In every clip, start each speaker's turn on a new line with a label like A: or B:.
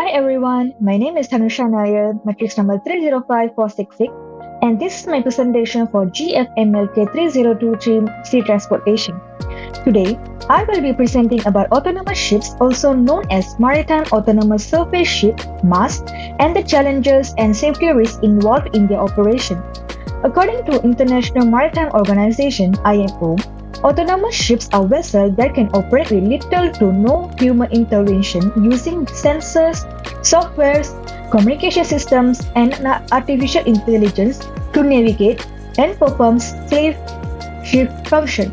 A: Hi everyone, my name is Tanusha Nair, matrix number 305466, and this is my presentation for Gfmlk 3023 Sea Transportation. Today, I will be presenting about autonomous ships, also known as Maritime Autonomous Surface Ship (MASS), and the challenges and safety risks involved in their operation. According to International Maritime Organization (IMO), autonomous ships are vessels that can operate with little to no human intervention using sensors, softwares, communication systems, and artificial intelligence to navigate and perform safe ship function.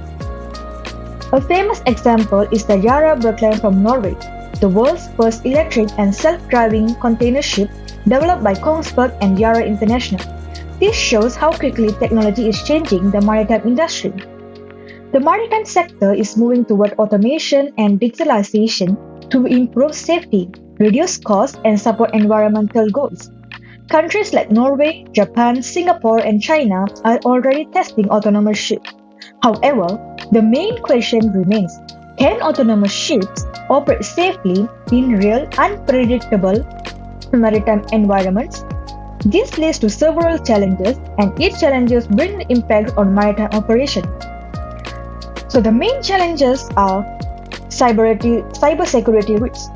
A: A famous example is the Yara Birkeland from Norway, the world's first electric and self-driving container ship developed by Kongsberg and Yara International. This shows how quickly technology is changing the maritime industry. The maritime sector is moving toward automation and digitalization to improve safety, reduce costs, and support environmental goals. Countries like Norway, Japan, Singapore, and China are already testing autonomous ships. However, the main question remains, can autonomous ships operate safely in real, unpredictable maritime environments? This leads to several challenges, and each challenges bring impacts on maritime operation. So the main challenges are cybersecurity risks.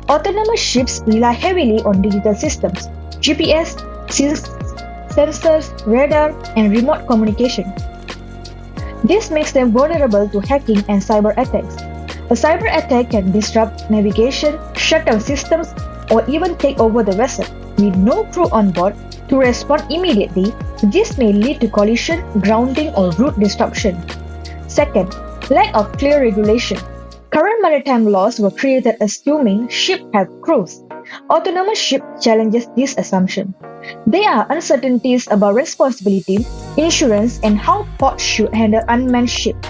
A: Autonomous ships rely heavily on digital systems, GPS, sensors, radar, and remote communication. This makes them vulnerable to hacking and cyber attacks. A cyber attack can disrupt navigation, shut down systems, or even take over the vessel. With no crew on board to respond immediately, this may lead to collision, grounding, or route disruption. Second, lack of clear regulation. Current maritime laws were created assuming ships have crews. Autonomous ship challenges this assumption. There are uncertainties about responsibility, insurance, and how ports should handle unmanned ships.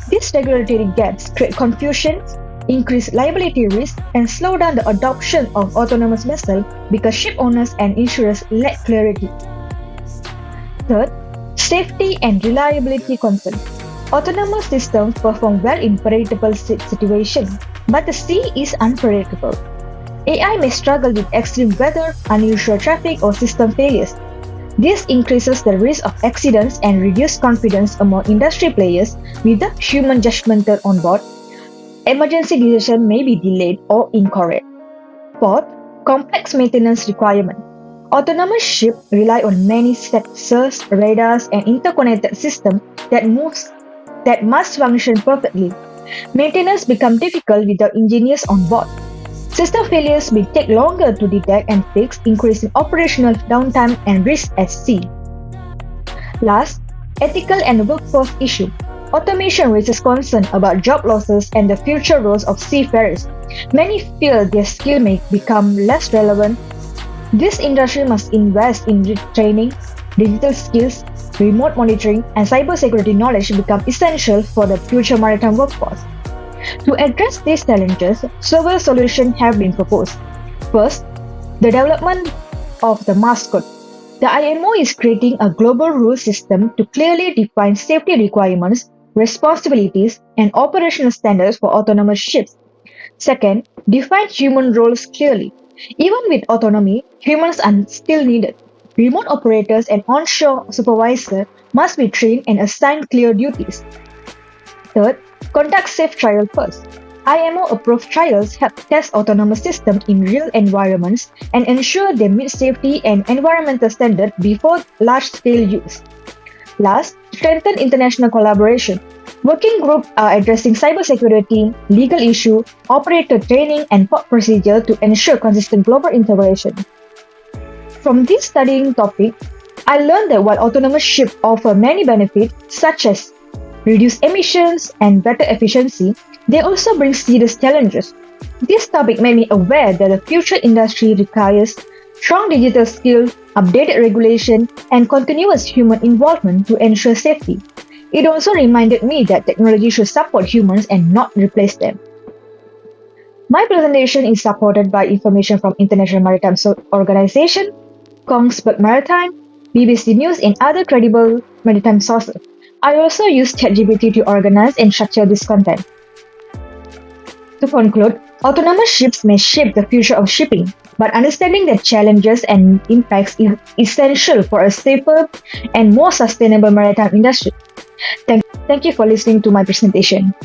A: These regulatory gaps create confusion, increase liability risk, and slow down the adoption of autonomous vessels because ship owners and insurers lack clarity. Third, safety and reliability concerns. Autonomous systems perform well in predictable situations, but the sea is unpredictable. AI may struggle with extreme weather, unusual traffic, or system failures. This increases the risk of accidents and reduces confidence among industry players without human judgment on board. Emergency decisions may be delayed or incorrect. Fourth, complex maintenance requirements. Autonomous ships rely on many sensors, radars, and interconnected systems that must function perfectly. Maintenance becomes difficult without engineers on board. System failures may take longer to detect and fix, increasing operational downtime and risk at sea. Last, ethical and workforce issue. Automation raises concern about job losses and the future roles of seafarers. Many fear their skill may become less relevant. This industry must invest in retraining, digital skills, remote monitoring, and cybersecurity knowledge become essential for the future maritime workforce. To address these challenges, several solutions have been proposed. First, the development of the MASS code. The IMO is creating a global rule system to clearly define safety requirements, responsibilities, and operational standards for autonomous ships. Second, define human roles clearly. Even with autonomy, humans are still needed. Remote operators and onshore supervisors must be trained and assigned clear duties. Third, conduct safe trials first. IMO-approved trials help test autonomous systems in real environments and ensure they meet safety and environmental standards before large-scale use. Last, strengthen international collaboration. Working groups are addressing cybersecurity, legal issues, operator training, and port procedure to ensure consistent global integration. From this studying topic, I learned that while autonomous ships offer many benefits, such as reduced emissions and better efficiency, they also bring serious challenges. This topic made me aware that the future industry requires strong digital skills, updated regulation, and continuous human involvement to ensure safety. It also reminded me that technology should support humans and not replace them. My presentation is supported by information from International Maritime Organization, Kongsberg Maritime, BBC News, and other credible maritime sources. I also use ChatGPT to organize and structure this content. To conclude, autonomous ships may shape the future of shipping, but understanding the challenges and impacts is essential for a safer and more sustainable maritime industry. Thank you for listening to my presentation.